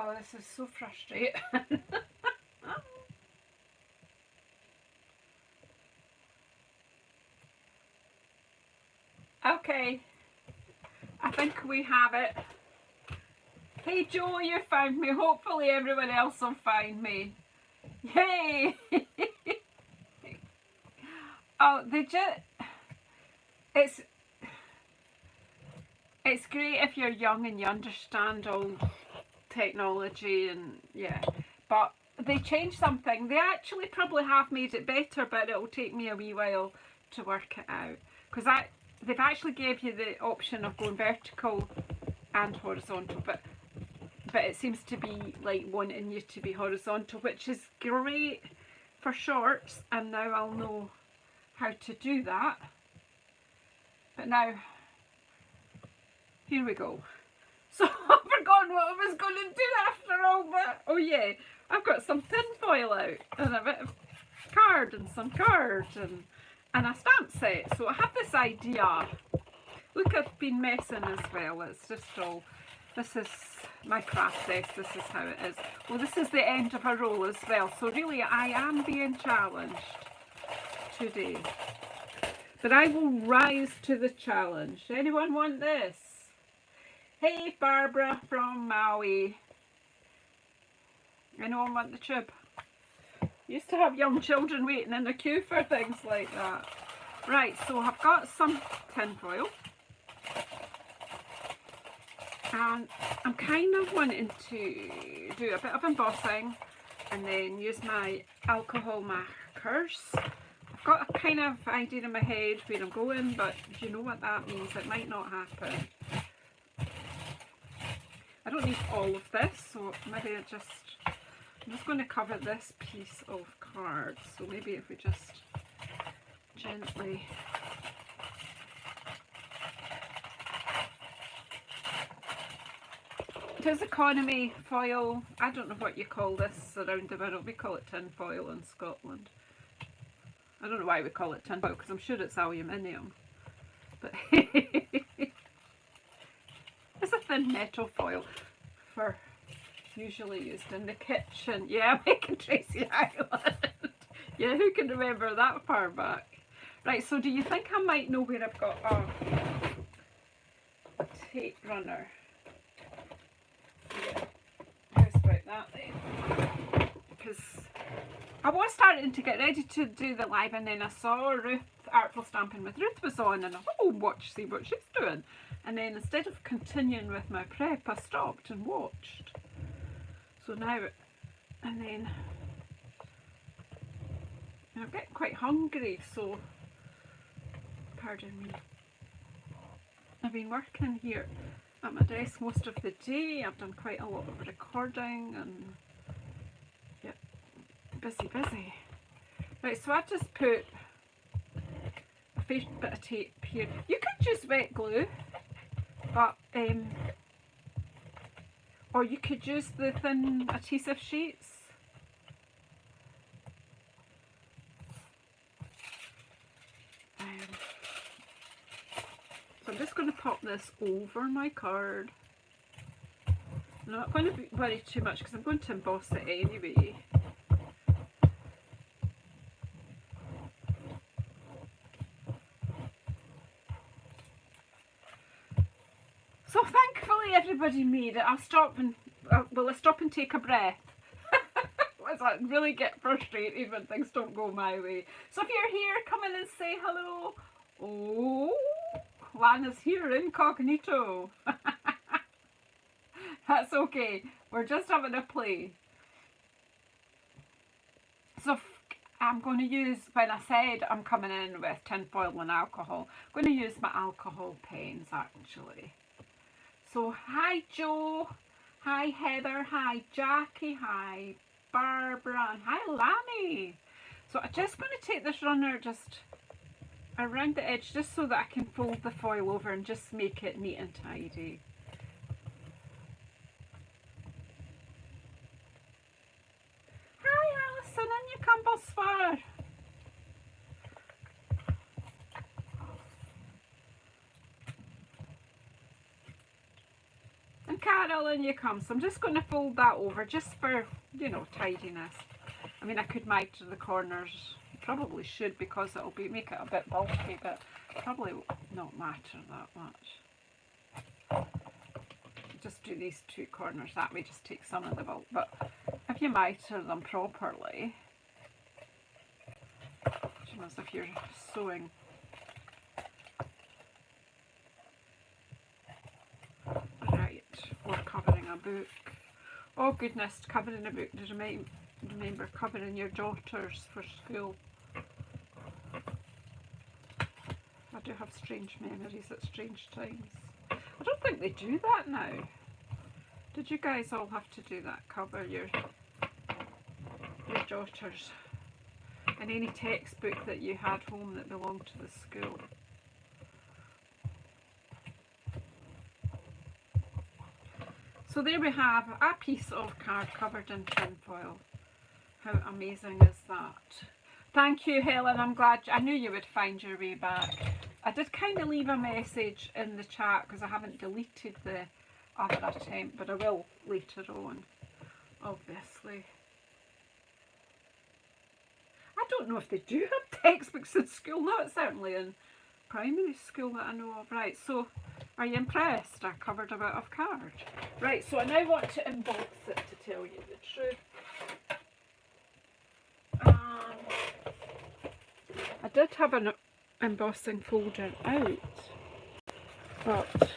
Oh, this is so frustrating. Okay, I think we have it. Hey Joe, you found me. Hopefully everyone else will find me. Yay! Oh, it's great if you're young and you understand all technology and yeah, but they changed something. They actually probably have made it better, but it'll take me a wee while to work it out, because they've actually gave you the option of going vertical and horizontal, but it seems to be like wanting you to be horizontal, which is great for shorts, and now I'll know how to do that. But now, here we go. So I've forgotten what I was going to do after all, but oh yeah, I've got some tin foil out and a bit of card and some cards and a stamp set. So I have this idea. Look, I've been messing as well. It's just all, this is my craft desk, this is how it is. Well, this is the end of a roll as well, so really I am being challenged today. But I will rise to the challenge. Anyone want this? Hey Barbara from Maui. Anyone want the tube? Used to have young children waiting in the queue for things like that. Right, so I've got some tin foil. And I'm kind of wanting to do a bit of embossing and then use my alcohol markers. I've got a kind of idea in my head where I'm going, but do you know what that means? It might not happen. I don't need all of this, so maybe I'm just going to cover this piece of card. So maybe if we just gently it is economy foil. I don't know what you call this around the world. We call it tin foil in Scotland. I don't know why we call it tin foil, because I'm sure it's aluminium. But it's a thin metal foil for usually used in the kitchen. Yeah, making Tracy Island. Yeah, who can remember that far back? Right, so do you think I might know where I've got a tape runner? Yeah, how's about that then? Because I was starting to get ready to do the live, and then I saw Ruth, Artful Stamping with Ruth was on, and I thought, oh, see what she's doing. And then instead of continuing with my prep, I stopped and watched. So now, and then I'm getting quite hungry, so pardon me. I've been working here at my desk most of the day. I've done quite a lot of recording and yeah, busy. Right, so I've just put a bit of tape here. You could use wet glue, but or you could use the thin adhesive sheets. So I'm just going to pop this over my card. I'm not going to worry too much because I'm going to emboss it anyway. So thankfully everybody made it. I'll stop and take a breath. I really get frustrated when things don't go my way. So if you're here, come in and say hello. Oh, Lana's here incognito. That's okay. We're just having a play. So I'm going to use, when I said I'm coming in with tin foil and alcohol, I'm going to use my alcohol pens actually. So hi Joe, hi Heather, hi Jackie, hi Barbara, and hi Lanny. So I'm just going to take this runner just around the edge, just so that I can fold the foil over and just make it neat and tidy. Hi Alison, and you come bonsoir. And Kat, Carol, in you come. So I'm just going to fold that over just for, you know, tidiness. I mean, I could miter the corners. Probably should, because it'll make it a bit bulky, but probably not matter that much. Just do these two corners that way, just take some of the bulk. But if you miter them properly, as if you're sewing. Right, we're covering a book. Oh goodness, covering a book. Just remember covering your daughters for school. I do have strange memories at strange times. I don't think they do that now. Did you guys all have to do that? Cover your daughters and any textbook that you had home that belonged to the school? So there we have a piece of card covered in tin foil. How amazing is that? Thank you, Helen. I'm glad. I knew you would find your way back. I did kind of leave a message in the chat because I haven't deleted the other attempt, but I will later on, obviously. I don't know if they do have textbooks in school. Not certainly in primary school that I know of. Right, so are you impressed? I covered a bit of card. Right, so I now want to emboss it, to tell you the truth. I did have an embossing folder out, but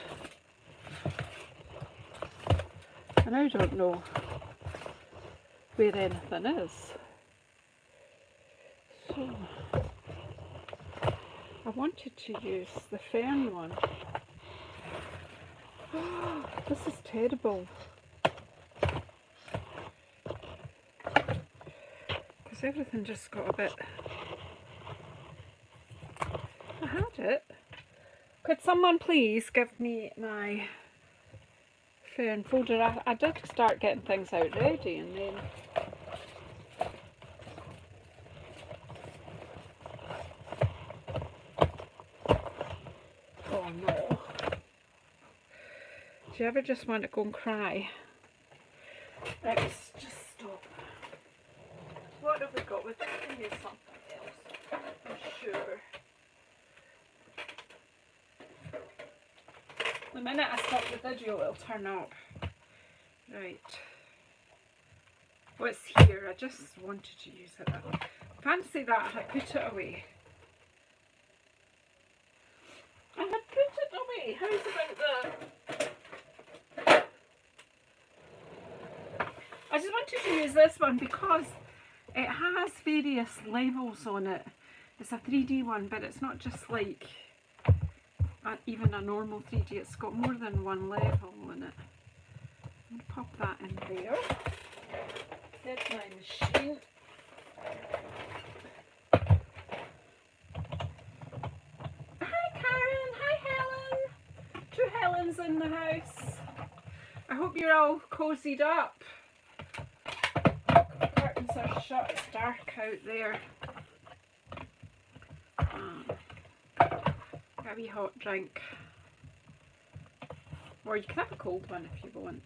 I now don't know where anything is. So I wanted to use the fern one. Oh, this is terrible. Because everything just got a bit... I had it. Could someone please give me my fern folder? I did start getting things out ready and then... Oh no. Do you ever just want to go and cry? Let's just stop. What have we got? We've got to use something else, I'm sure. The minute I stop the video, it'll turn up. Right. What's here? I just wanted to use it. Fancy that, I put it away. I had put it away. How's about that? I just wanted to use this one because it has various levels on it. It's a 3D one, but it's not just like even a normal 3D. It's got more than one level in it. I'm going to pop that in there. Here's my machine. Hi Karen, hi Helen. Two Helens in the house. I hope you're all cozied up. The curtains are shut, it's dark out there. A wee hot drink, or you can have a cold one if you want.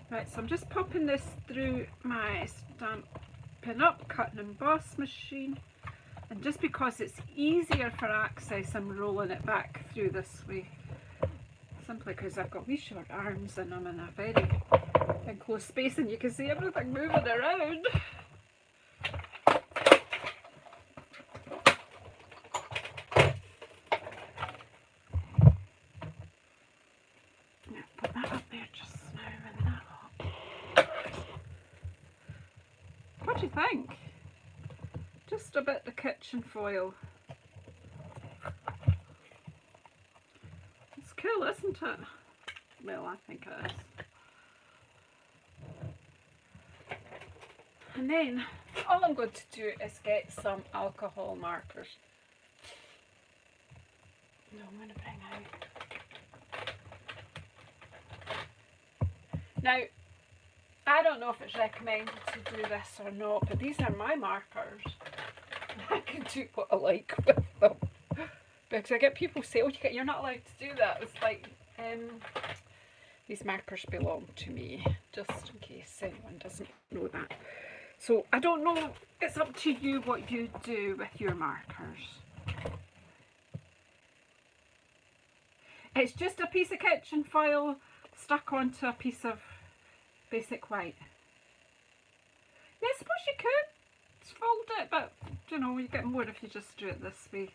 Right, so I'm just popping this through my Stampin' Up cut and emboss machine, and just because it's easier for access, I'm rolling it back through this way, simply because I've got wee short arms and I'm in a very enclosed space and you can see everything moving around. What do you think? Just a bit of kitchen foil. It's cool, isn't it? Well, I think it is. And then all I'm going to do is get some alcohol markers. No, I'm going to bring out. Now, I don't know if it's recommended to do this or not, but these are my markers. I can do what I like with them. Because I get people say, oh, you're not allowed to do that. It's like, These markers belong to me, just in case anyone doesn't know that. So I don't know, it's up to you what you do with your markers. It's just a piece of kitchen foil stuck onto a piece of basic white. Yeah, I suppose you could fold it, but you know, you get more if you just do it this way.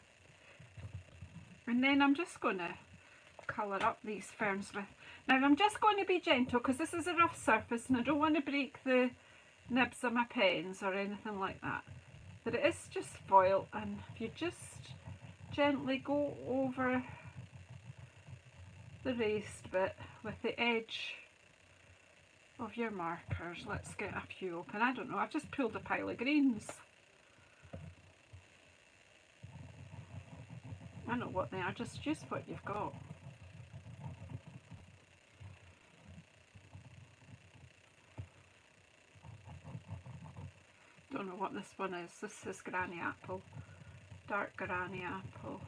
And then I'm just going to colour up these ferns with. Now I'm just going to be gentle because this is a rough surface and I don't want to break the nibs of my pens or anything like that. But it is just foil, and if you just gently go over the raised bit with the edge of your markers. Let's get a few open. I don't know, I've just pulled a pile of greens. I know what they are, just use what you've got. Don't know what this one is. This is Granny Apple, dark Granny Apple.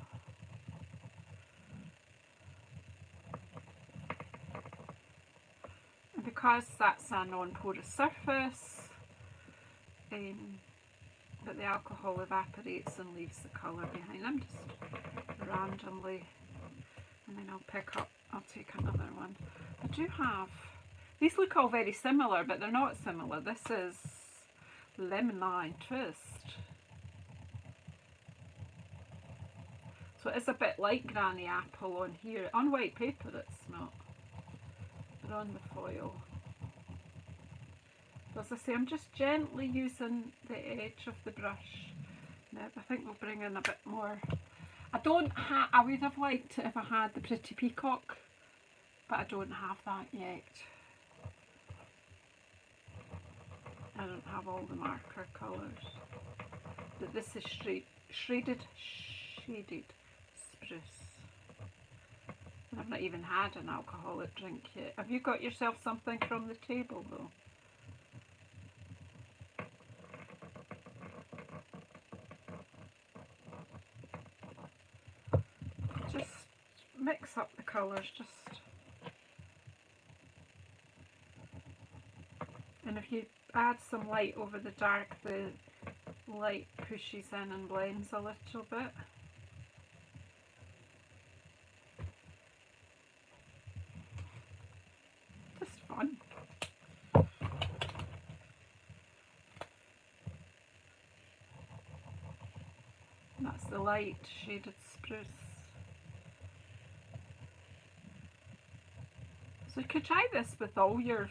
And because that's a non-porous surface, but the alcohol evaporates and leaves the colour behind. I'm just randomly, and then I'll take another one. I do have, these look all very similar, but they're not similar. This is Lemon Lime Twist. So it is a bit like Granny Apple on here. On white paper it's not, but on the foil. As I say, I'm just gently using the edge of the brush. Now I think we'll bring in a bit more. I would have liked it if I had the Pretty Peacock, but I don't have that yet. I don't have all the marker colours. But this is shaded spruce. And I've not even had an alcoholic drink yet. Have you got yourself something from the table though? Just mix up the colours, and if you add some light over the dark, the light pushes in and blends a little bit. Just fun. And that's the light shaded spruce. So you could try this with all your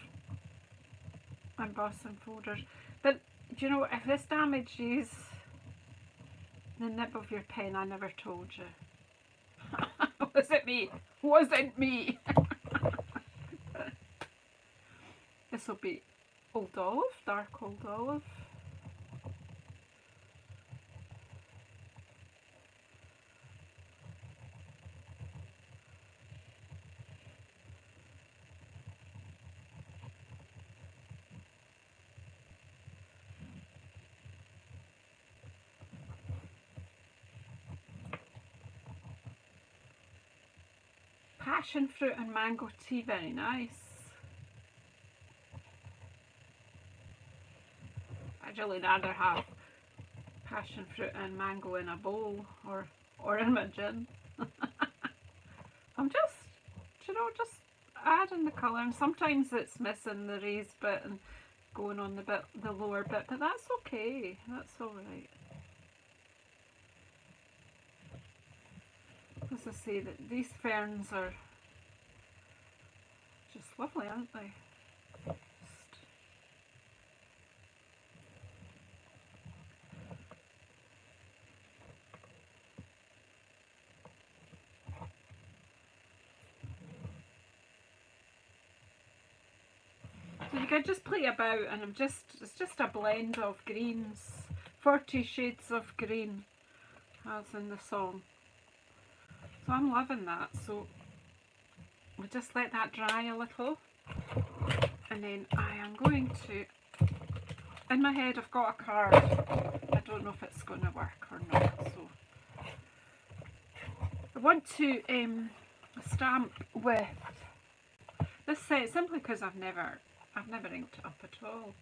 embossing folders, but you know, if this damages the nib of your pen, I never told you. Was it me? Wasn't me. This will be Old Olive, dark Old Olive. Passion fruit and mango tea, very nice. I'd really rather have passion fruit and mango in a bowl or in my gin. I'm just, you know, just adding the colour, and sometimes it's missing the raised bit and going on the lower bit, but that's okay, that's alright. As I say, that these ferns are just lovely, aren't they? So you can just play about, and it's just a blend of greens, 40 shades of green, as in the song. So I'm loving that. So we'll just let that dry a little, and then I am going to, in my head I've got a card. I don't know if it's going to work or not. So I want to stamp with This set, simply because I've never inked it up at all.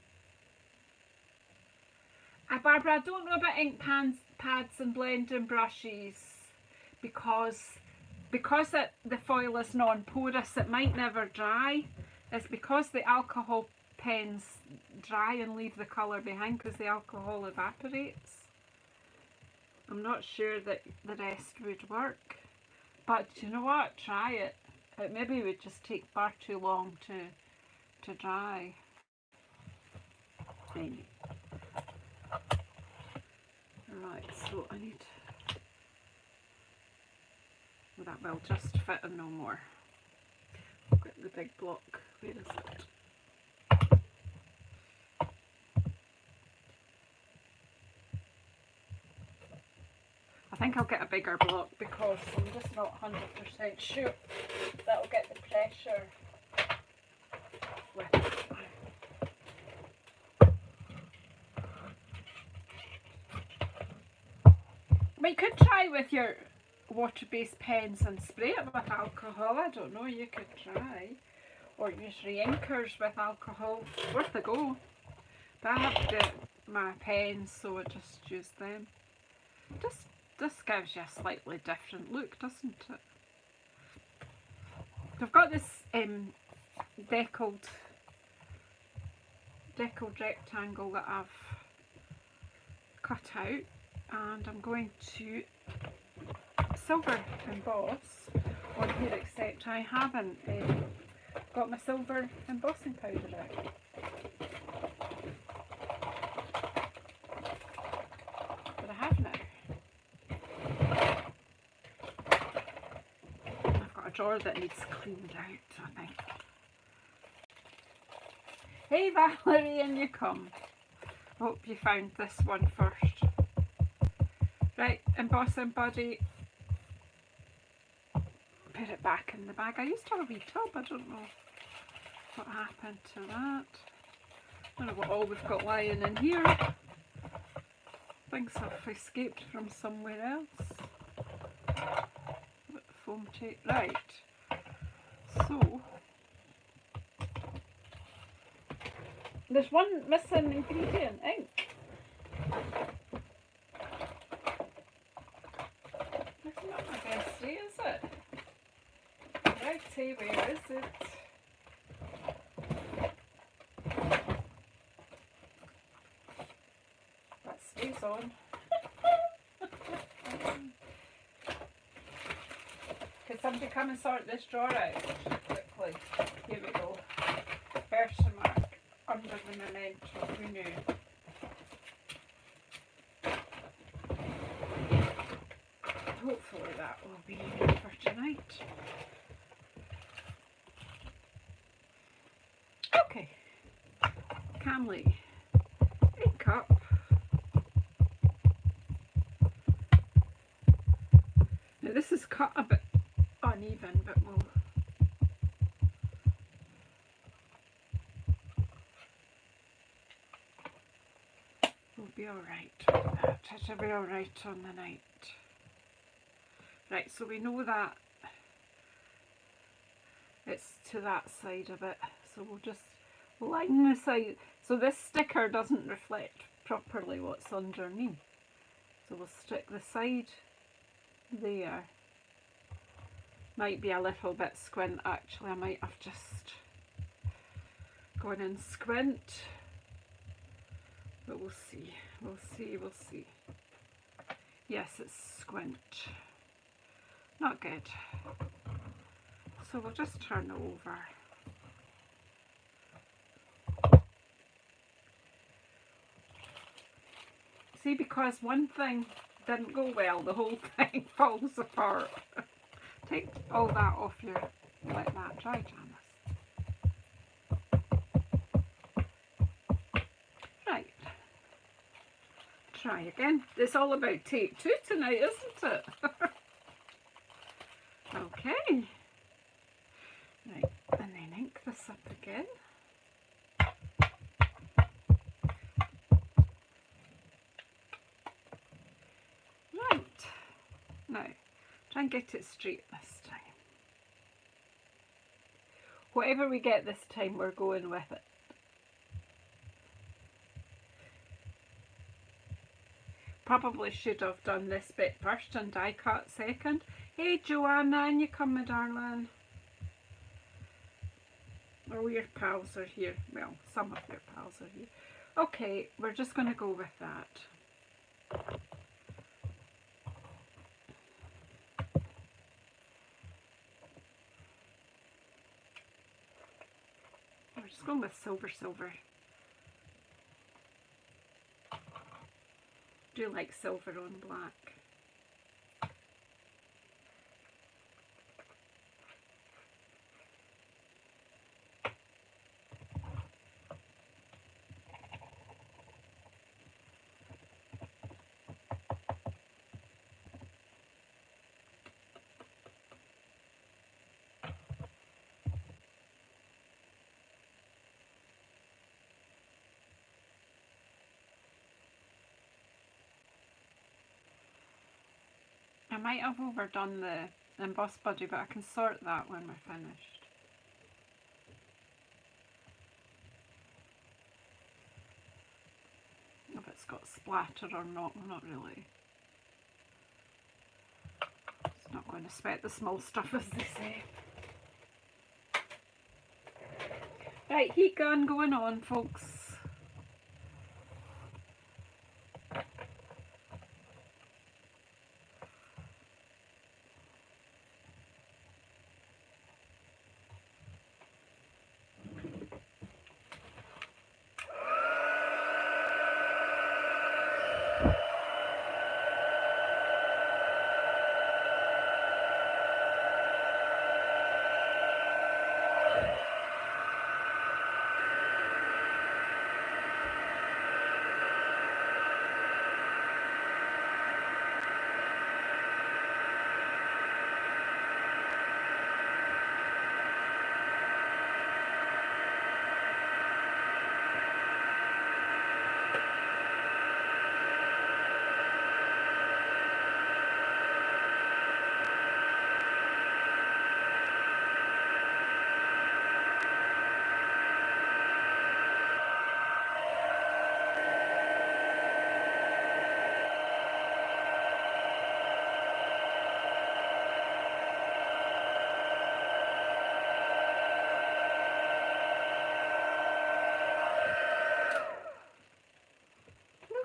Barbara, I don't know about ink pads and blending brushes because the foil is non-porous, it might never dry. It's because the alcohol pens dry and leave the colour behind because the alcohol evaporates. I'm not sure that the rest would work, but you know what? Try it. It maybe would just take far too long to dry. Anyway. Right, so I need, well, that will just fit and no more. I've got the big block. Where is it? I think I'll get a bigger block because I'm just not 100% sure that'll get the pressure with it. I mean, you could try with your water-based pens and spray it with alcohol. I don't know, you could try. Or use re-inkers with alcohol. Worth a go. But I have got my pens, so I just use them. This gives you a slightly different look, doesn't it? I've got this deckled rectangle that I've cut out, and I'm going to silver emboss on here, except I haven't got my silver embossing powder out. But I have now. I've got a drawer that needs cleaned out, I think. Hey Valerie, in you come. Hope you found this one first. Right, embossing buddy. Put it back in the bag. I used to have a wee tub. I don't know what happened to that. I don't know what all we've got lying in here. Things have escaped from somewhere else. Foam tape. Right. So there's one missing ingredient, ink. That's not my best day, is it? Righty, where is it? That stays on. Can somebody come and sort this drawer out quickly? Here we go. Version mark under the memento. Who knew? Hopefully that will be enough for tonight. Okay, Camley, ink up. Now this is cut a bit uneven, but we'll be alright with that. It'll be alright on the night. Right, so we know that it's to that side of it, so we'll just line the side so this sticker doesn't reflect properly what's underneath, so we'll stick the side there. Might be a little bit squint actually, I might have just gone in squint, but we'll see, we'll see. Yes, it's squint, not good. So we'll just turn it over. See, because one thing didn't go well, the whole thing falls apart. Take all that off your, let that dry, Janice. Right. Try again. It's all about take two tonight, isn't it? Okay. Right, and then ink this up again. Right, now try and get it straight this time. Whatever we get this time, we're going with it. Probably should have done this bit first and die cut second. Hey Joanna, and you come, my darling. All your pals are here. Well, some of your pals are here. Okay, we're just going to go with that. We're just going with silver, silver. Do like silver on black. I might have overdone the emboss budgie, but I can sort that when we're finished. If it's got splatter or not, I'm not really. It's not going to sweat the small stuff, as they say. Right, heat gun going on, folks.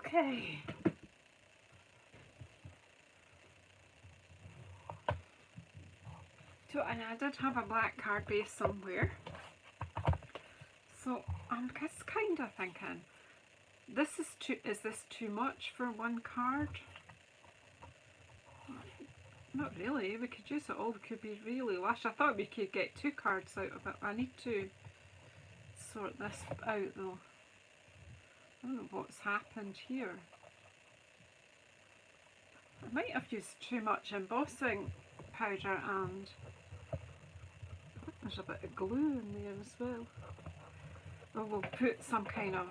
Okay. So, and I did have a black card base somewhere. So I'm just kind of thinking, is this too much for one card? Not really, we could use it all, we could be really lush. I thought we could get 2 cards out of it. I need to sort this out though. I don't know what's happened here. I might have used too much embossing powder, and there's a bit of glue in there as well. Or we'll put some kind of,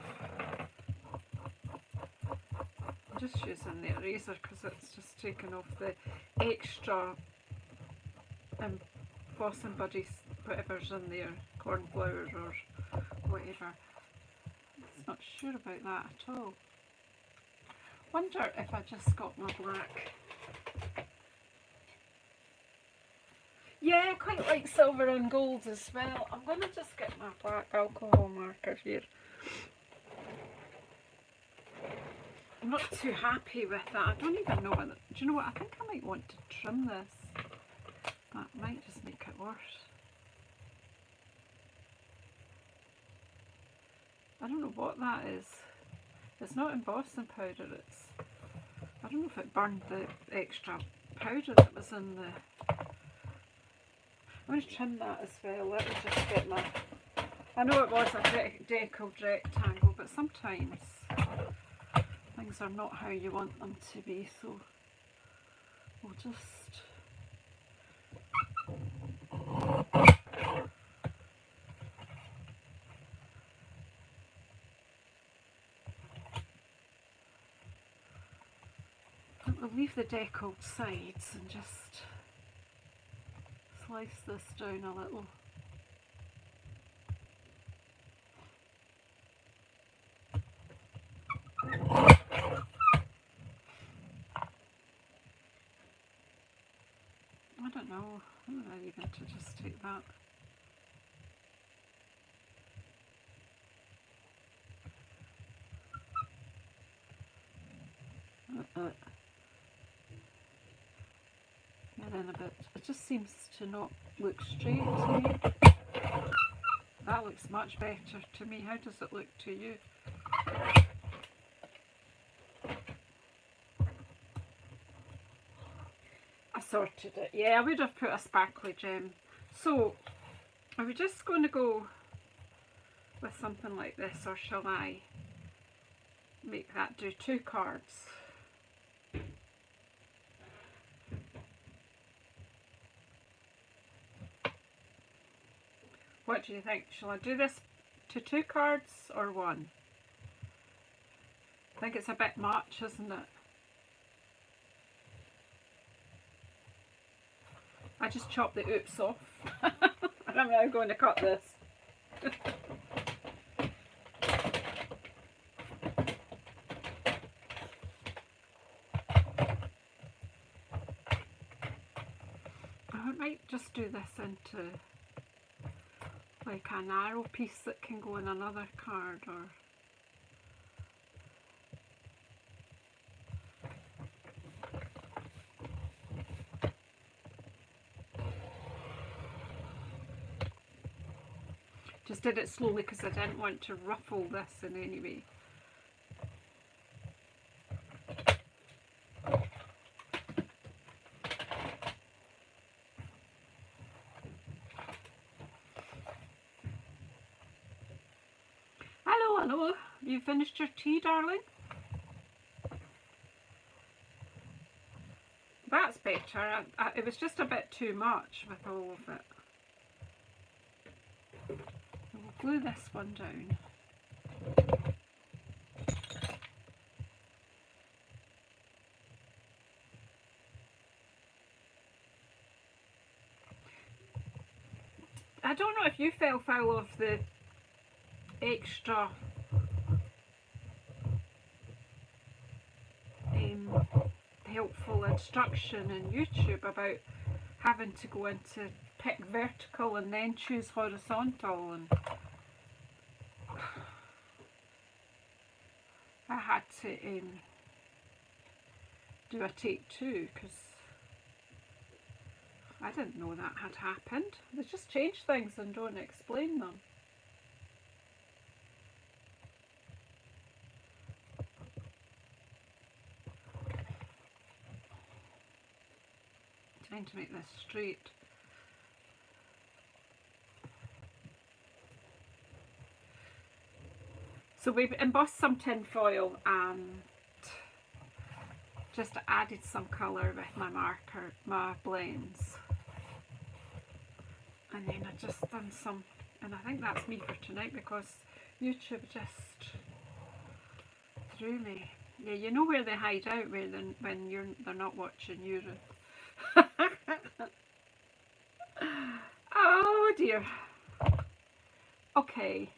I'm just using the eraser because it's just taken off the extra embossing budgies, whatever's in there, cornflower or whatever. Not sure about that at all. Wonder if I just got my black. Yeah, I quite like silver and gold as well. I'm going to just get my black alcohol marker here. I'm not too happy with that. I don't even know whether, do you know what, I think I might want to trim this. That might just make it worse. I don't know what that is. It's not embossing powder, it's, I don't know if it burned the extra powder that was in the, I'm going to trim that as well. Let me just get my, I know it was a deckled rectangle, but sometimes things are not how you want them to be, so we'll just, we'll leave the deckled sides and just slice this down a little. I don't know. I don't know even to just take that. Yeah, then a bit. It just seems to not look straight to me. That looks much better to me. How does it look to you? I sorted it. Yeah, I would have put a sparkly gem. So, are we just going to go with something like this, or shall I make that do 2 cards? What do you think? Shall I do this to 2 cards or 1? I think it's a bit much, isn't it? I just chopped the oops off. And I'm now going to cut this. I might just do this into like a narrow piece that can go in another card, or just did it slowly because I didn't want to ruffle this in any way. Hello, hello. You finished your tea, darling? That's better. It was just a bit too much with all of it. We'll glue this one down. I don't know if you fell foul of the extra helpful instruction in YouTube about having to go into pick vertical and then choose horizontal, and I had to do a take 2 because I didn't know that had happened. They just change things and don't explain them. Trying to make this straight. So we've embossed some tin foil and just added some colour with my marker, my blends. And then I just done some, and I think that's me for tonight because YouTube just threw me. Yeah, you know where they hide out when they're not watching you. Oh dear. Okay.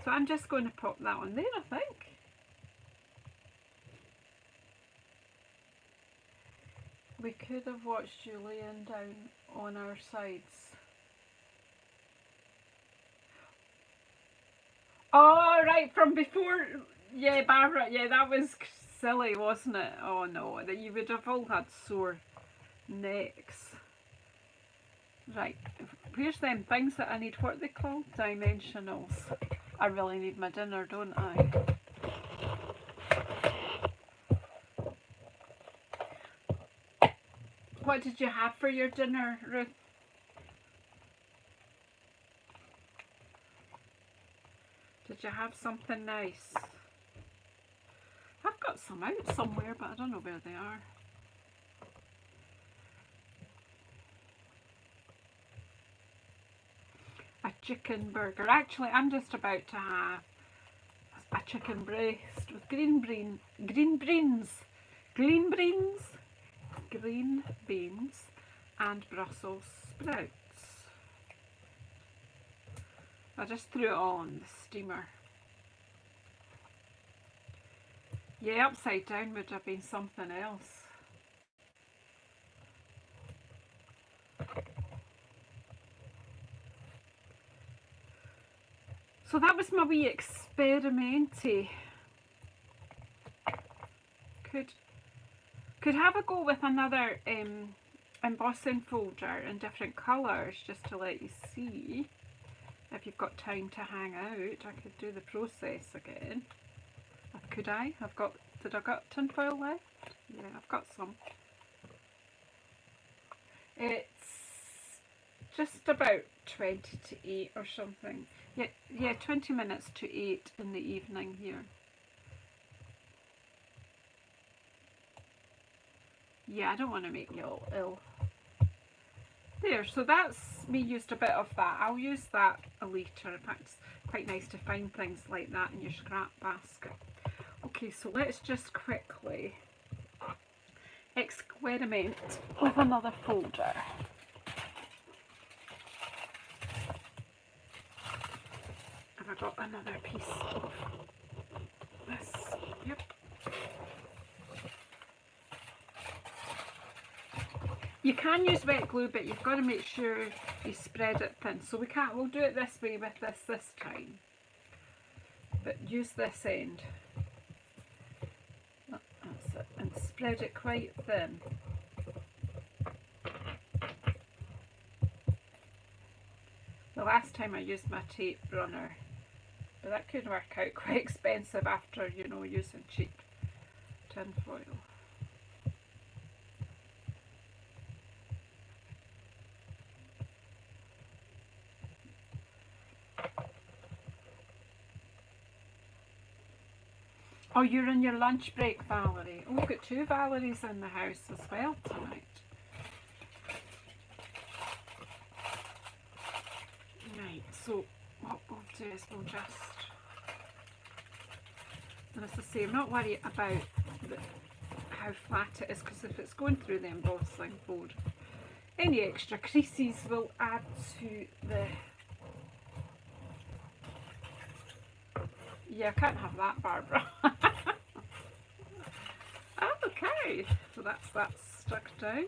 So I'm just going to pop that on there, I think. We could have watched you laying down on our sides. Oh, right, from before. Yeah, Barbara, yeah, that was silly, wasn't it? Oh no, that you would have all had sore necks. Right, here's them things that I need. What are they called? Dimensionals. I really need my dinner, don't I? What did you have for your dinner, Ruth? Did you have something nice? I've got some out somewhere, but I don't know where they are. A chicken burger. Actually, I'm just about to have a chicken breast with green beans and Brussels sprouts. I just threw it all on the steamer. Yeah, upside down would have been something else. So that was my wee experimenty. Could have a go with another embossing folder in different colours just to let you see. If you've got time to hang out, I could do the process again. Could I? Did I got tinfoil left? Yeah, I've got some. It's just about 20 to 8 or something. Yeah, 20 minutes to 8 in the evening here. Yeah, I don't want to make you all ill. There, so that's me used a bit of that. I'll use that later. In fact, it's quite nice to find things like that in your scrap basket. Okay, so let's just quickly experiment with another folder. Have I got another piece of this? Yep. You can use wet glue, but you've got to make sure you spread it thin. So we'll do it this way with this time. But use this end. That's it. And spread it quite thin. The last time I used my tape runner, but that could work out quite expensive after, you know, using cheap tin foil. Oh, you're in your lunch break, Valerie. Oh, we've got 2 Valeries in the house as well tonight. Right, so what we'll do is we'll just, and as I say, I'm not worried about how flat it is, because if it's going through the embossing board, any extra creases will add to the... Yeah, I can't have that, Barbara. Okay, so that's stuck down.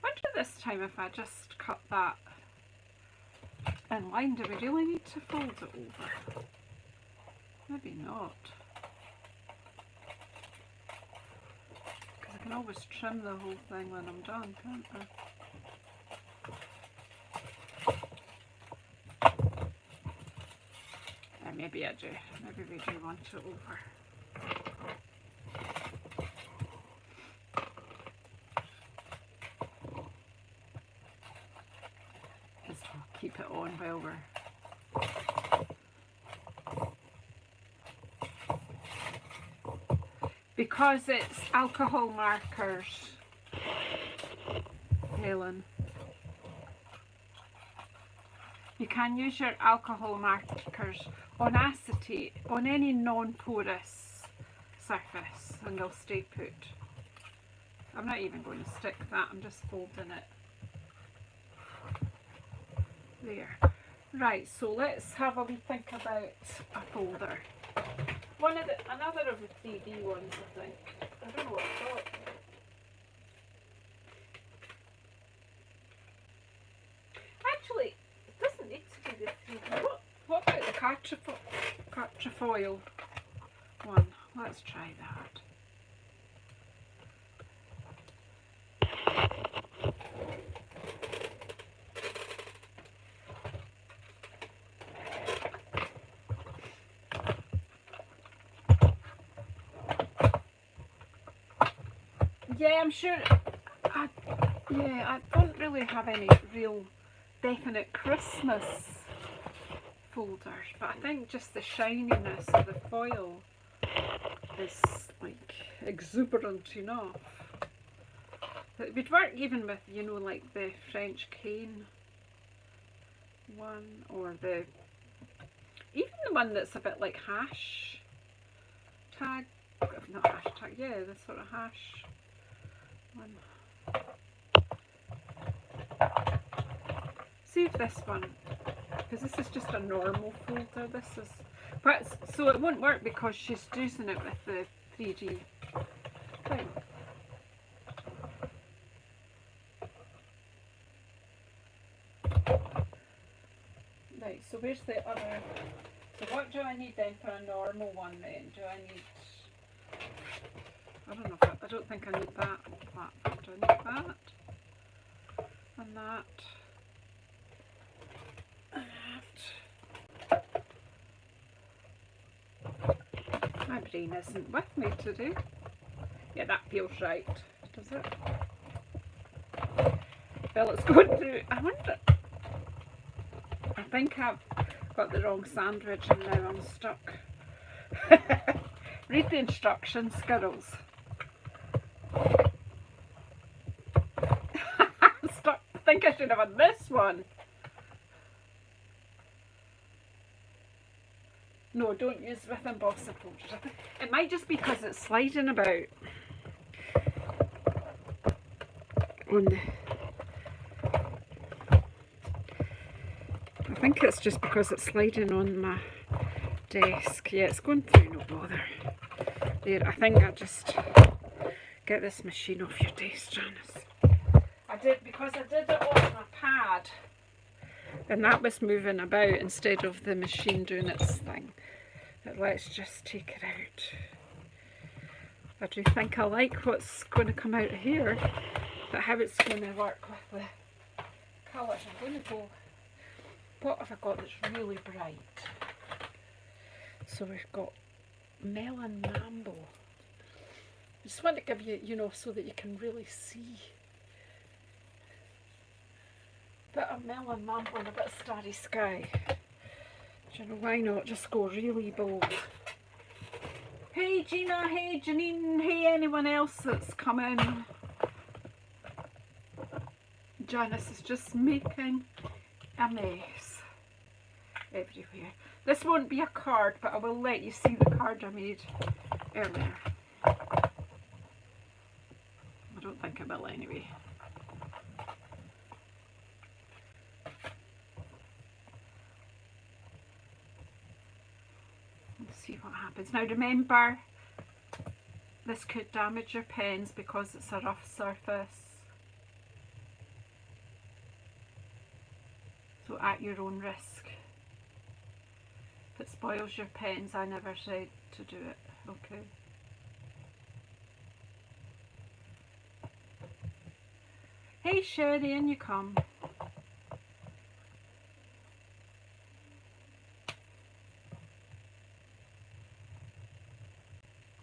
Wonder this time if I just cut that in line, do we really need to fold it over? Maybe not. Because I can always trim the whole thing when I'm done, can't I? Maybe I do. Maybe we do want it over. Just keep it on while we're... Because it's alcohol markers, Helen. You can use your alcohol markers on acetate, on any non-porous surface, and they'll stay put. I'm not even going to stick that, I'm just folding it. There. Right, so let's have a wee think about a folder. Another of the 3D ones, I think. I don't know what I thought. Actually, it doesn't need to be the 3D. What about the Cartrifoil one? Let's try that. Yeah, I'm sure. I don't really have any real definite Christmas folders, but I think just the shininess of the foil is like exuberant enough. It would work even with, you know, like the French cane one, or even the one that's a bit like hashtag, not hashtag, yeah, the sort of hash one. See if this one, because this is just a normal folder, but so it won't work because she's using it with the 3D thing. Right, So where's the other? So what do I need then for a normal one then? Do I need? I don't know. I don't think I need that. Do I need that? And that. My brain isn't with me today. Yeah, that feels right. Does it? Well, it's going through. I wonder. I think I've got the wrong sandwich and now I'm stuck. Read the instructions, squirrels. I'm stuck. I think I should have had this one. No, don't use with embossing folders. It might just be because it's sliding about. I think it's just because it's sliding on my desk. Yeah, it's going through, no bother. There, I think I just get this machine off your desk, Janice. I did, because I did it on my pad and that was moving about instead of the machine doing its thing. But let's just take it out. I do think I like what's going to come out of here, but how it's going to work with the colours. I'm going to go, what have I got that's really bright? So we've got Melon Mambo. I just want to give you, you know, so that you can really see. Bit of Melon Mambo and a bit of Starry Sky. Do you know, why not just go really bold? Hey Gina, hey Janine, hey anyone else that's come in. Janice is just making a mess everywhere. This won't be a card, but I will let you see the card I made earlier. I don't think I will anyway. Let's see what happens. Now remember, this could damage your pens because it's a rough surface. So at your own risk. If it spoils your pens, I never said to do it, okay? Hey Sherry, in you come.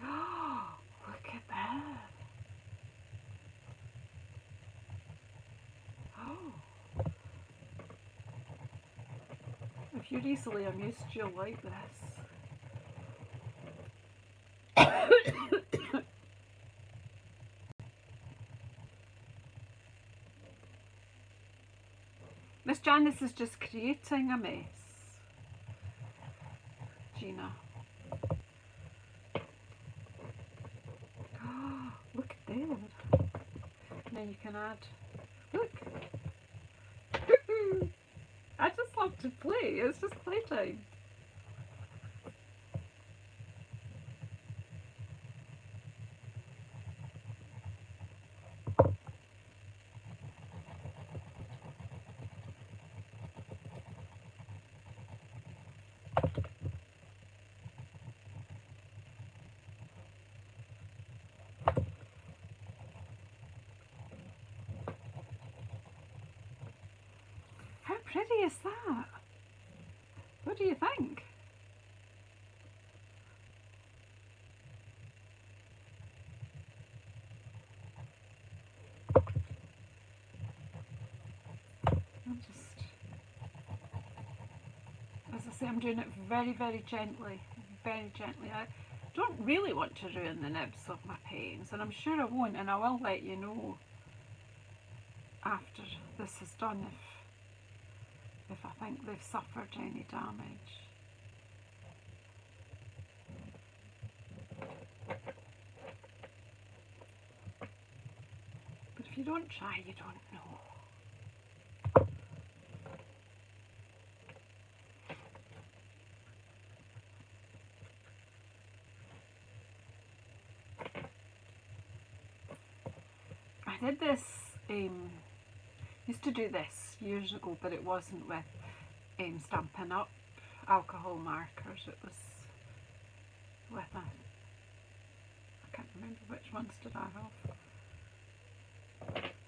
Oh, look at that. Oh. If you're easily amused, you'll like this. Miss Janice is just creating a mess. Gina. Oh, look at there. And then you can add, look. I just love to play. It's just playtime. How pretty is that? What do you think? I'm just, as I say, I'm doing it very, very gently. Very gently. I don't really want to ruin the nibs of my pens, and I'm sure I won't, and I will let you know after this is done if I think they've suffered any damage. But if you don't try, you don't know. I did this, used to do this years ago, but it wasn't with Stampin' Up alcohol markers. It was with I can't remember which ones did I have.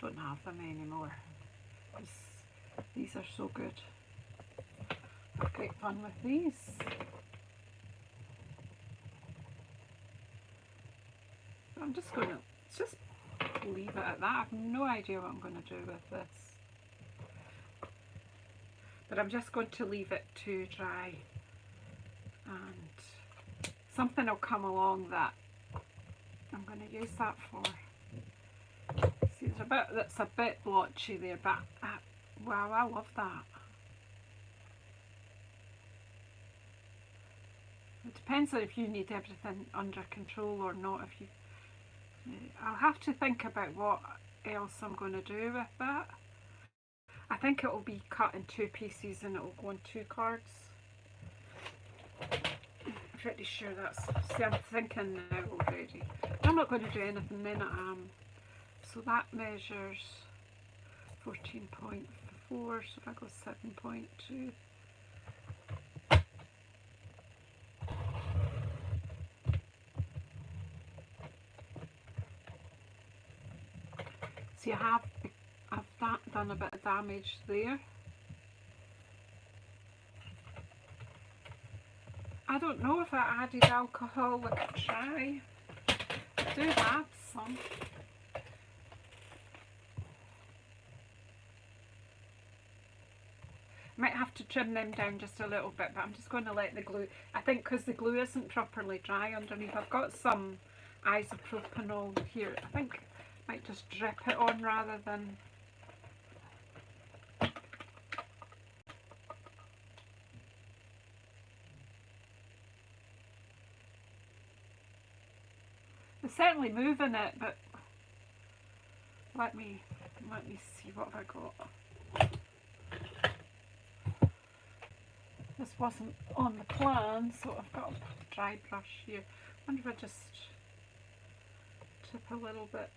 Don't have them anymore. These are so good. I have great fun with these. I'm just going to just leave it at that. I have no idea what I'm going to do with this. But I'm just going to leave it to dry, and something will come along that I'm going to use that for. See, there's a bit that's a bit blotchy there, but wow, I love that. It depends on if you need everything under control or not. If you, I'll have to think about what else I'm going to do with that. I think it will be cut in 2 pieces and it will go on 2 cards. I'm pretty sure that's, see, I'm thinking now already. I'm not going to do anything then I am. So that measures 14.4, so if I go 7.2. See, I've done a bit of damage there. I don't know if I added alcohol. I could try. I do have some. Might have to trim them down just a little bit, but I'm just going to let the glue, I think because the glue isn't properly dry underneath. I've got some isopropanol here. I think I might just drip it on rather than it's certainly moving it, but let me see, what have I got? This wasn't on the plan, so I've got a dry brush here. I wonder if I just tip a little bit.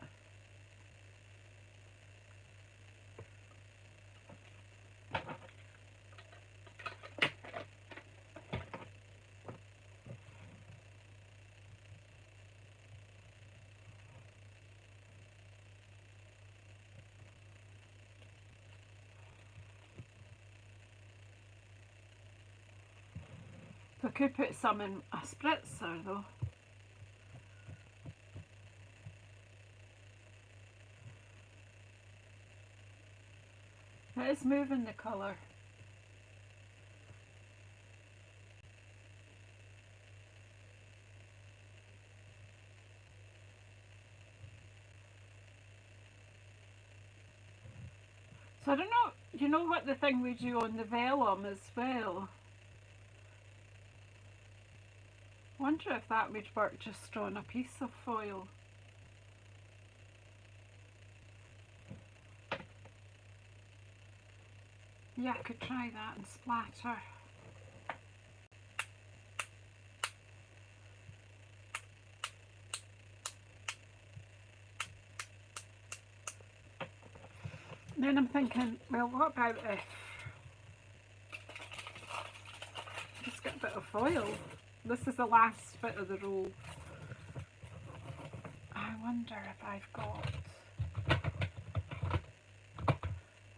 I could put some in a spritzer though. It is moving the colour. So I don't know, you know what the thing we do on the vellum as well? I wonder if that would work just on a piece of foil. Yeah, I could try that and splatter. And then I'm thinking, well, what about if just get a bit of foil? This is the last bit of the roll. I wonder if I've got,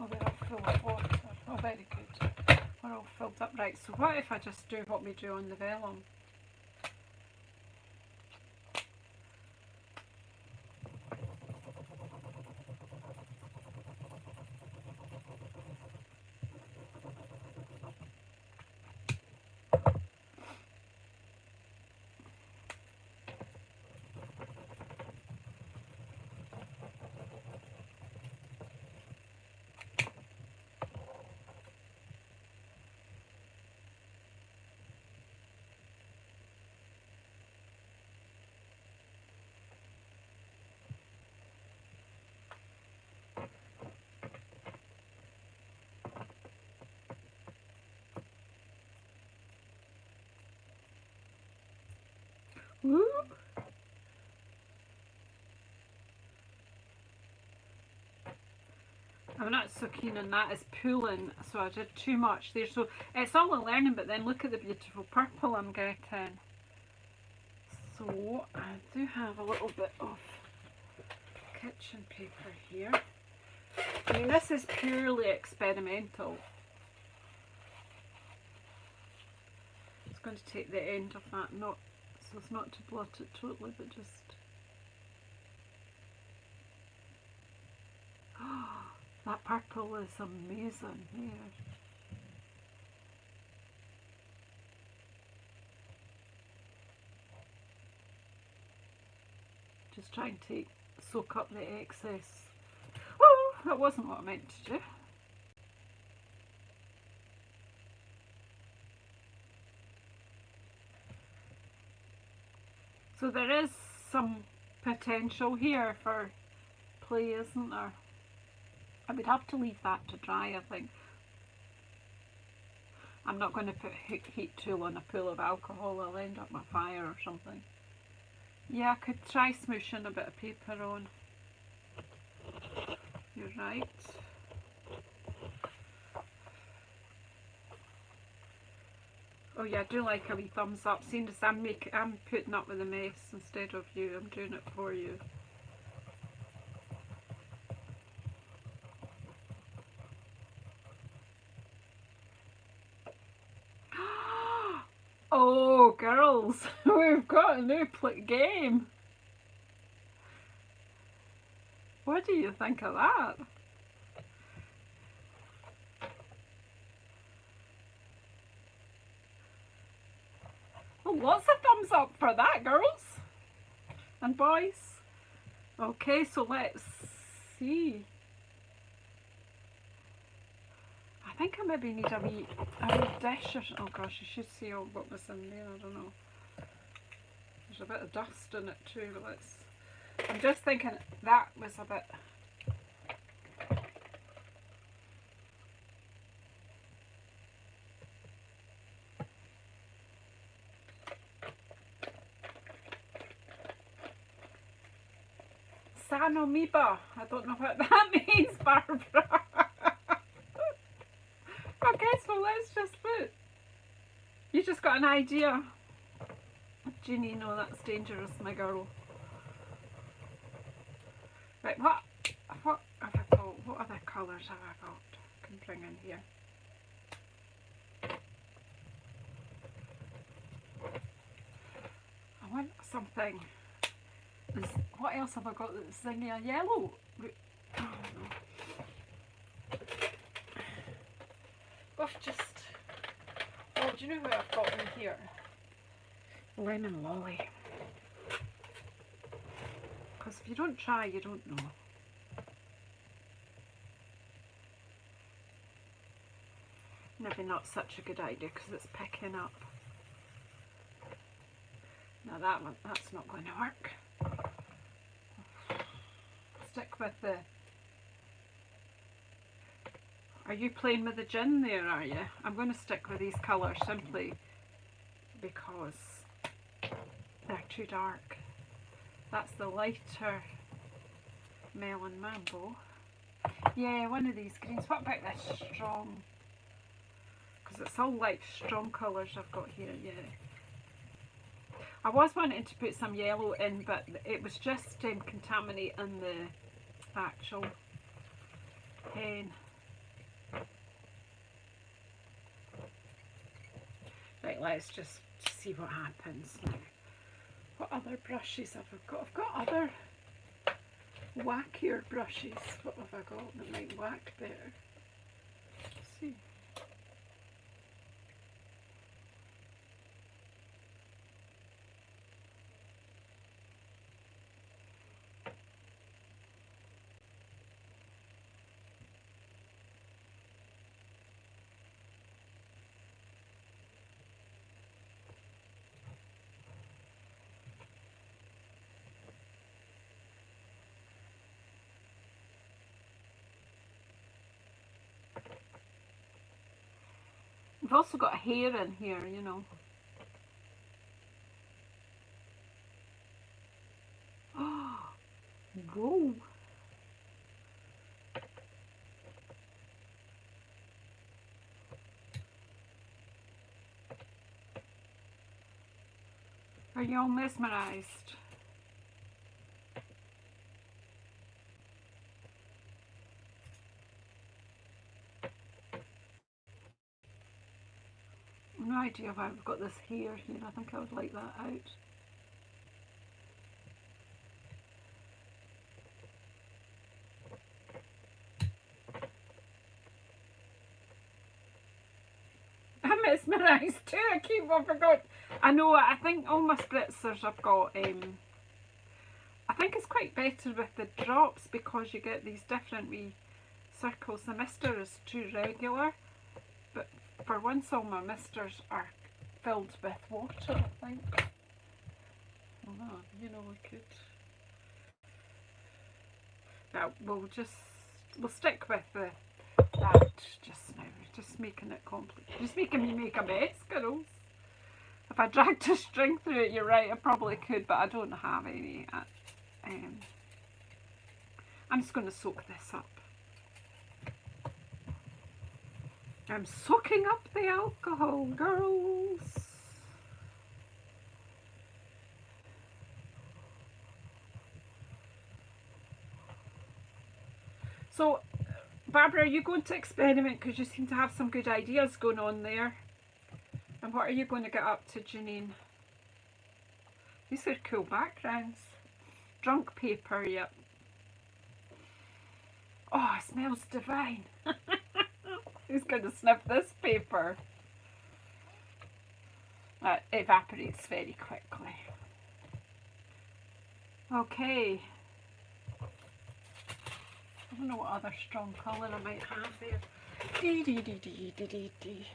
oh, they're all full of water. Oh, very good. We're all filled up. Right, so what if I just do what we do on the vellum? Woo! I'm not so keen on that. It's pulling, so I did too much there. So it's all a learning, but then look at the beautiful purple I'm getting. So I do have a little bit of kitchen paper here. I mean, this is purely experimental. It's going to take the end of that, not so as not to blot it totally, but just. Oh, that purple is amazing there. Just trying to soak up the excess. Oh, that wasn't what I meant to do. So there is some potential here for play, isn't there? I would have to leave that to dry, I think. I'm not going to put heat tool on a pool of alcohol. I'll end up with fire or something. Yeah, I could try smooshing a bit of paper on. You're right. Oh yeah, I do like a wee thumbs up. Seeing as I'm putting up with the mess instead of you. I'm doing it for you. Oh, girls, we've got a new game. What do you think of that? Well, lots of thumbs up for that, girls and boys. Okay, so let's see. I think I maybe need a wee dish or oh gosh, you should see all what was in there. I don't know. There's a bit of dust in it too, but let's. I'm just thinking that was a bit. San amoeba. I don't know what that means, Barbara. Okay, so let's just put. You just got an idea. Jeannie, no, that's dangerous, my girl. Right, what have I got? What other colours have I got? I can bring in here. I want something. What else have I got that's in a yellow? Oh, no. Oh, just. Oh, do you know what I've got in here? Lemon lolly. Because if you don't try, you don't know. Maybe not such a good idea because it's picking up. Now that one, that's not going to work. Stick with the... Are you playing with the gin there, are you? I'm going to stick with these colours simply because they're too dark. That's the lighter melon mambo. Yeah, one of these greens. What about this strong? Because it's all like strong colours I've got here, yeah. I was wanting to put some yellow in, but it was just contaminating the actual hen. Right, let's just see what happens now. What other brushes have I got? I've got other wackier brushes. What have I got that might whack better? Let's see. We've also got hair in here, you know. Oh, whoa. Are you all mesmerised? No idea why I've got this hair here. I think I would like that out. I'm mesmerised too. I forgot. I know. I think all my spritzers I've got. I think it's quite better with the drops because you get these different wee circles. The mister is too regular, but for once all my misters are filled with water, I think. Oh, you know, we could. Now we'll stick with that just now. Just making it complicated. Just making me make a mess, girls. If I dragged a string through it, you're right, I probably could, but I don't have any. I'm just going to soak this up. I'm soaking up the alcohol, girls. So, Barbara, are you going to experiment because you seem to have some good ideas going on there? And what are you going to get up to, Janine? These are cool backgrounds. Drunk paper, yep. Oh, it smells divine. Who's going to sniff this paper? It evaporates very quickly. Okay. I don't know what other strong colour I might have there. Dee dee dee dee dee dee dee.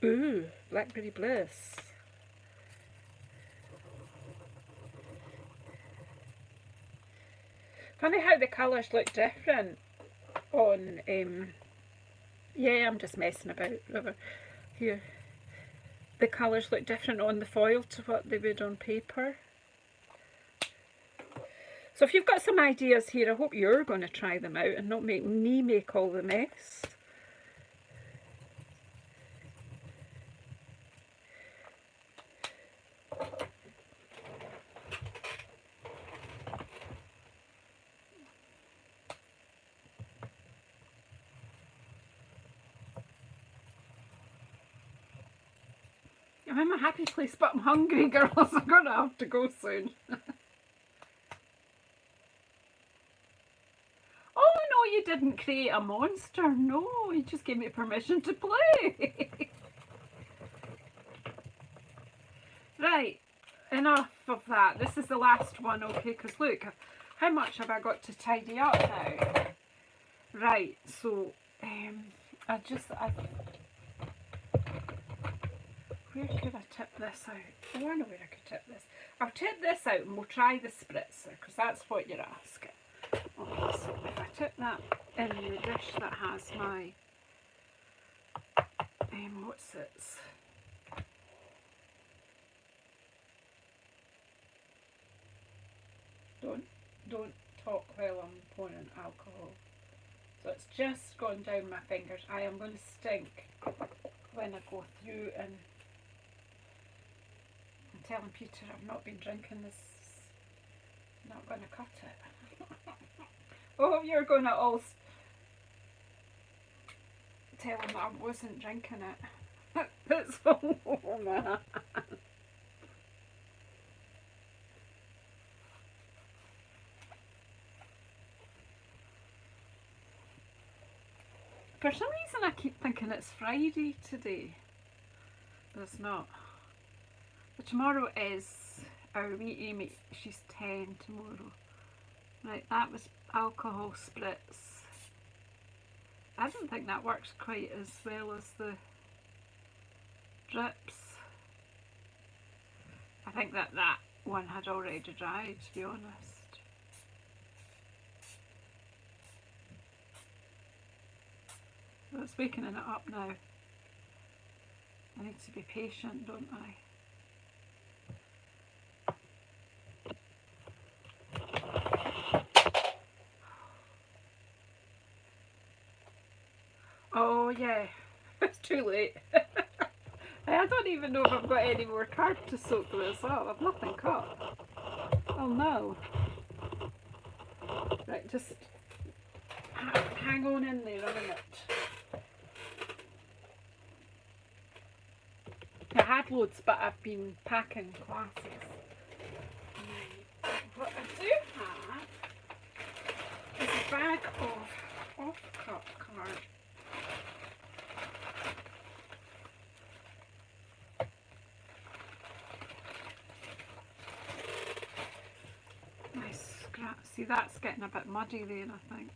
Ooh, Blackberry Bliss. Funny how the colours look different on, yeah, I'm just messing about over here. The colours look different on the foil to what they would on paper. So if you've got some ideas here, I hope you're going to try them out and not make me make all the mess. I'm in a happy place, but I'm hungry, girls. I'm going to have to go soon. Oh, no, you didn't create a monster. No, you just gave me permission to play. Right, enough of that. This is the last one, okay, because look, how much have I got to tidy up now? Right, so, where could I tip this out? Oh, I know where I could tip this. I'll tip this out and we'll try the spritzer, because that's what you're asking. Okay, so if I tip that in the dish that has my, what's it? Don't talk while I'm pouring alcohol. So it's just gone down my fingers. I am going to stink when I go through and I'm telling Peter I've not been drinking this. I'm not going to cut it. Oh, you're going to all tell him I wasn't drinking it. That's oh man. For some reason I keep thinking it's Friday today, but it's not. But tomorrow is our wee Amy, she's 10 tomorrow. Right, that was alcohol spritz. I don't think that works quite as well as the drips. I think that one had already dried, to be honest. So it's waking it up now. I need to be patient, don't I? Oh yeah, it's too late. I don't even know if I've got any more card to soak this up. I've nothing cut. Oh no. Right, just hang on in there a minute. I had loads, but I've been packing classes. What I do have is a bag of off-cut card. Nice scrap. See, that's getting a bit muddy there, I think.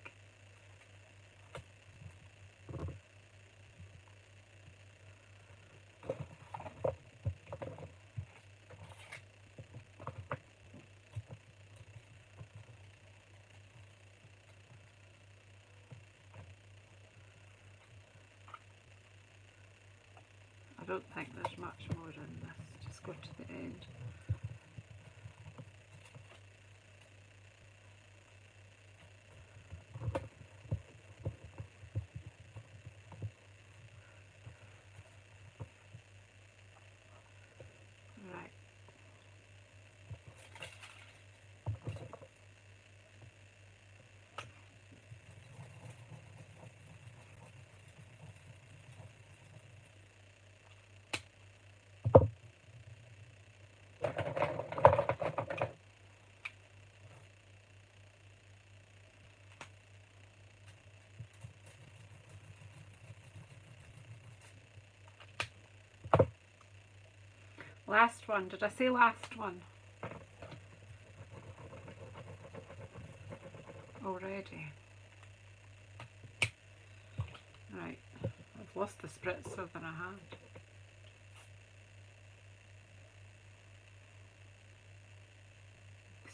I don't think there's much more in this. Just go to the end. Right. Last one. Did I say last one? Already. Right. I've lost the spritzer that I had.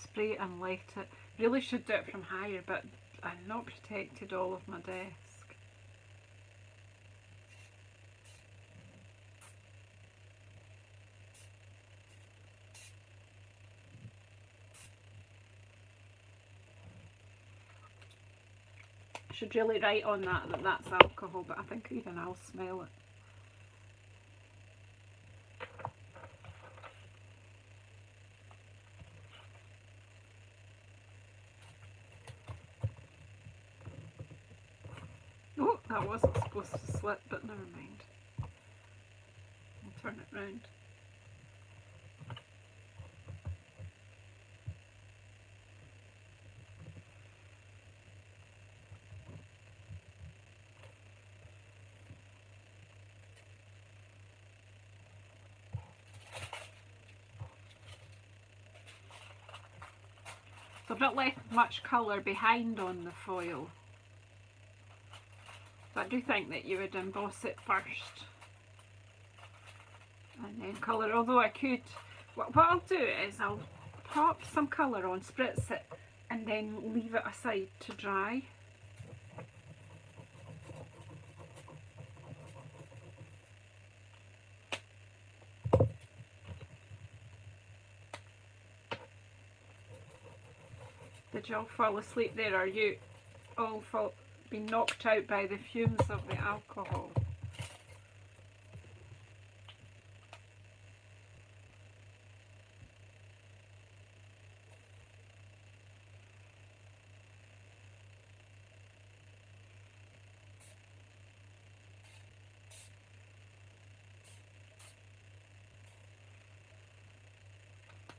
Spray it and light it. Really should do it from higher, but I've not protected all of my desk. I should really write on that that's alcohol, but I think even I'll smell it. Oh, that wasn't supposed to slip, but never mind. I'll turn it round. So I've not left much colour behind on the foil. But I do think that you would emboss it first and then colour, although I could, what I'll do is I'll pop some colour on, spritz it and then leave it aside to dry. Did you all fall asleep there? Are you all been knocked out by the fumes of the alcohol?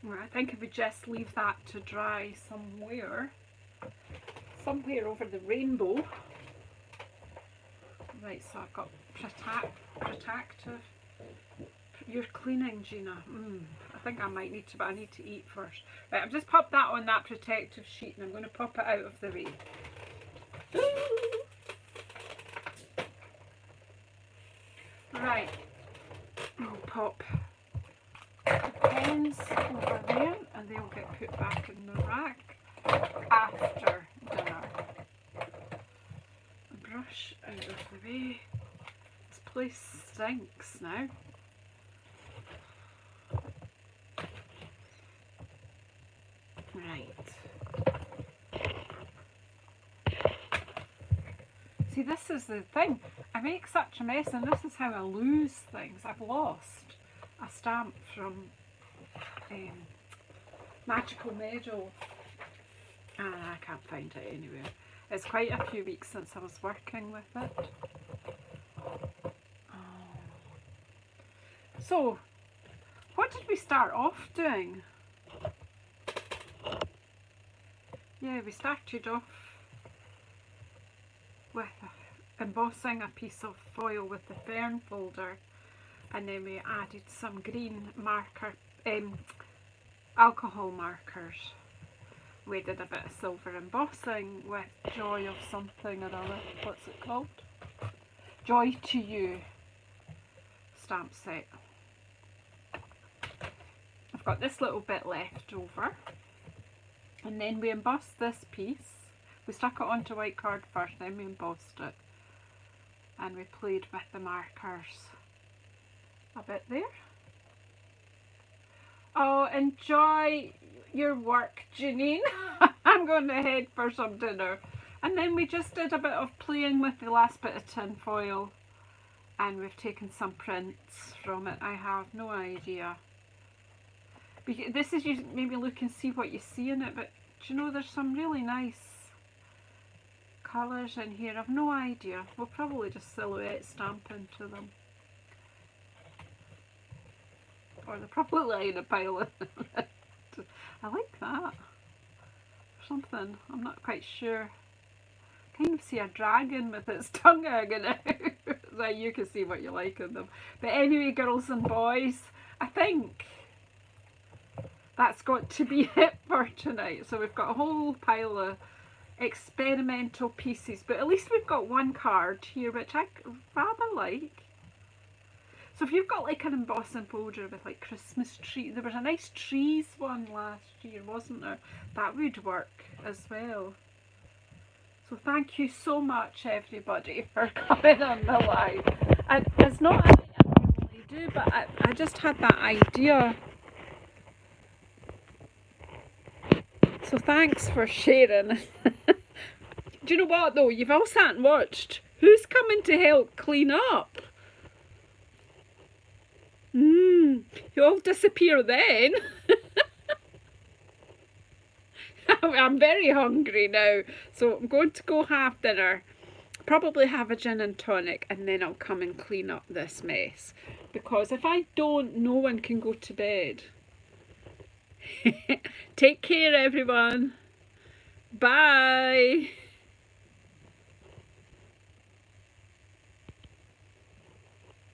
Well, I think if we just leave that to dry somewhere over the rainbow. Right, so I've got protective. You're cleaning, Gina. I think I might need to, but I need to eat first. Right, I've just popped that on that protective sheet and I'm going to pop it out of the way. Right, I'll pop the pens over there and they'll get put back in the rack after dinner. A brush out of the way. This place stinks now. Right. See, this is the thing. I make such a mess, and this is how I lose things. I've lost a stamp from Magical Meadow, and I can't find it anywhere. It's quite a few weeks since I was working with it. So, what did we start off doing? Yeah, we started off with embossing a piece of foil with the fern folder, and then we added some green marker, alcohol markers. We did a bit of silver embossing with Joy of something or other. What's it called? Joy to You stamp set. I've got this little bit left over, and then we embossed this piece. We stuck it onto white card first, then we embossed it, and we played with the markers a bit there. Oh, enjoy your work, Janine. I'm going to head for some dinner. And then we just did a bit of playing with the last bit of tin foil, and we've taken some prints from it. I have no idea. This is, you maybe look and see what you see in it, but do you know, there's some really nice colours in here. I've no idea. We'll probably just silhouette stamp into them. Or they'll probably lie in a pile of it. I like that. Something, I'm not quite sure. I kind of see a dragon with its tongue hanging out. So you can see what you like in them. But anyway, girls and boys, I think that's got to be it for tonight. So we've got a whole pile of experimental pieces, but at least we've got one card here, which I rather like. So if you've got like an embossing folder with like Christmas tree, there was a nice trees one last year, wasn't there? That would work as well. So thank you so much, everybody, for coming on the live. And it's not anything I normally do, but I just had that idea. So thanks for sharing. Do you know what though? You've all sat and watched. Who's coming to help clean up? You all disappear then. I'm very hungry now, so I'm going to go have dinner, probably have a gin and tonic, and then I'll come and clean up this mess, because if I don't, no one can go to bed. Take care, everyone. Bye.